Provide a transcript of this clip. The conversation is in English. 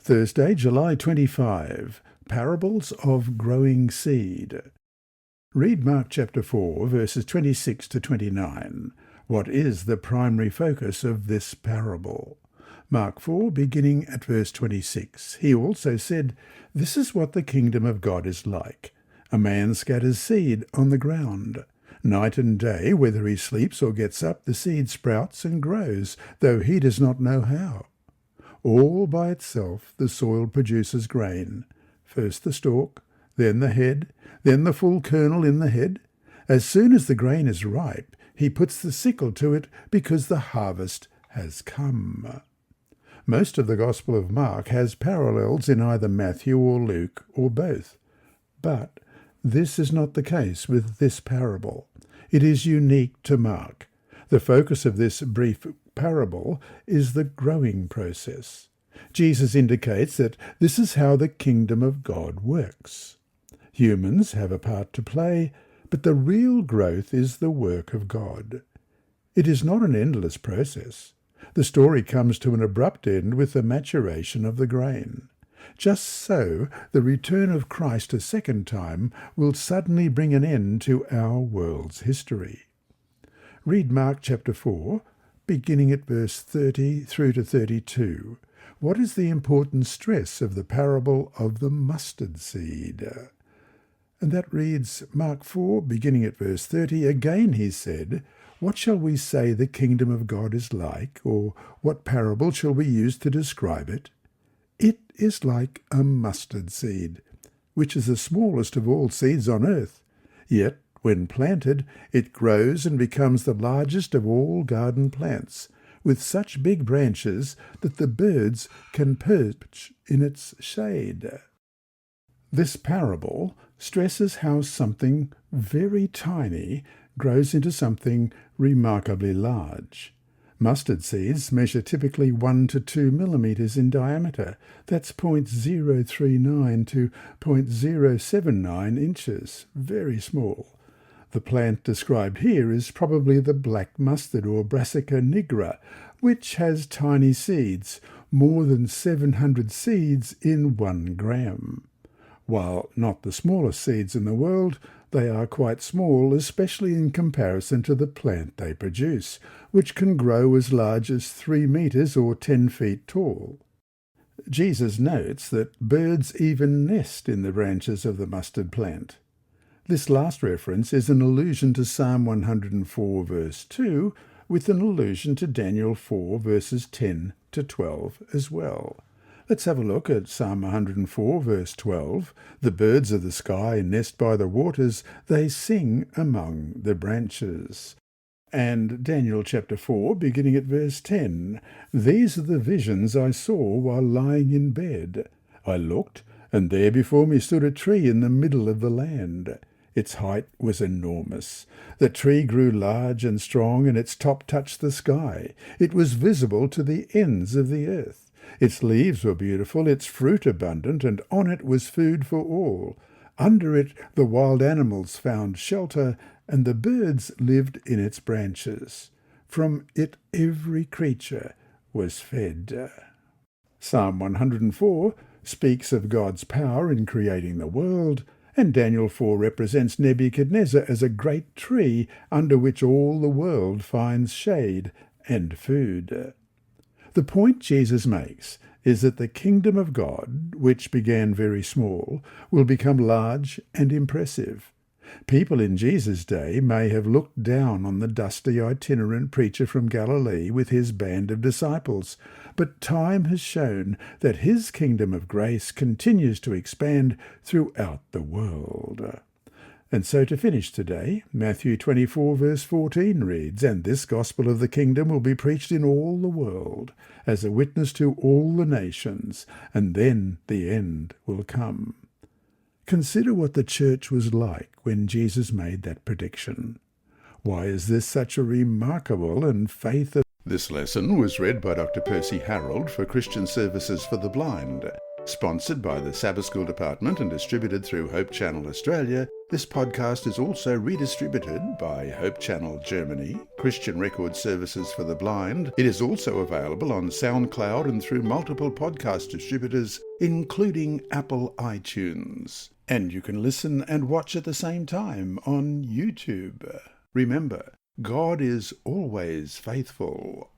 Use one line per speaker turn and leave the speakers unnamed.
Thursday, July 25. Parables of Growing Seed. Read Mark chapter 4, verses 26 to 29. What is the primary focus of this parable? Mark 4, beginning at verse 26. He also said, "This is what the kingdom of God is like. A man scatters seed on the ground. Night and day, whether he sleeps or gets up, the seed sprouts and grows, though he does not know how. All by itself the soil produces grain, first the stalk, then the head, then the full kernel in the head. As soon as the grain is ripe, he puts the sickle to it because the harvest has come." Most of the Gospel of Mark has parallels in either Matthew or Luke or both. But this is not the case with this parable. It is unique to Mark. The focus of this brief parable is the growing process. Jesus indicates that this is how the kingdom of God works. Humans have a part to play, but the real growth is the work of God. It is not an endless process. The story comes to an abrupt end with the maturation of the grain. Just so, the return of Christ a second time will suddenly bring an end to our world's history. Read Mark chapter 4, beginning at verse 30 through to 32. What is the important stress of the parable of the mustard seed? And that reads, Mark 4, beginning at verse 30, "Again he said, 'What shall we say the kingdom of God is like, or what parable shall we use to describe it? It is like a mustard seed, which is the smallest of all seeds on earth. Yet, when planted, it grows and becomes the largest of all garden plants, with such big branches that the birds can perch in its shade.'" This parable stresses how something very tiny grows into something remarkably large. Mustard seeds measure typically 1 to 2 millimeters in diameter. That's 0.039 to 0.079 inches. Very small. The plant described here is probably the black mustard or Brassica nigra, which has tiny seeds, more than 700 seeds in 1 gram. While not the smallest seeds in the world, they are quite small, especially in comparison to the plant they produce, which can grow as large as 3 meters or 10 feet tall. Jesus notes that birds even nest in the branches of the mustard plant. This last reference is an allusion to Psalm 104 verse 2, with an allusion to Daniel 4 verses 10 to 12 as well. Let's have a look at Psalm 104 verse 12. "The birds of the sky nest by the waters, they sing among the branches." And Daniel chapter 4, beginning at verse 10. "These are the visions I saw while lying in bed. I looked, and there before me stood a tree in the middle of the land. Its height was enormous. The tree grew large and strong, and its top touched the sky. It was visible to the ends of the earth. Its leaves were beautiful, its fruit abundant, and on it was food for all. Under it the wild animals found shelter, and the birds lived in its branches. From it every creature was fed." Psalm 104 speaks of God's power in creating the world, and Daniel 4 represents Nebuchadnezzar as a great tree under which all the world finds shade and food. The point Jesus makes is that the kingdom of God, which began very small, will become large and impressive. People in Jesus' day may have looked down on the dusty itinerant preacher from Galilee with his band of disciples, but time has shown that his kingdom of grace continues to expand throughout the world. And so to finish today, Matthew 24 verse 14 reads, "And this gospel of the kingdom will be preached in all the world, as a witness to all the nations, and then the end will come." Consider what the church was like when Jesus made that prediction. Why is this such a remarkable and faith? This lesson was read by Dr. Percy Harrold for Christian Services for the Blind. Sponsored by the Sabbath School Department and distributed through Hope Channel Australia, this podcast is also redistributed by Hope Channel Germany, Christian Record Services for the Blind. It is also available on SoundCloud and through multiple podcast distributors, including Apple iTunes. And you can listen and watch at the same time on YouTube. Remember, God is always faithful.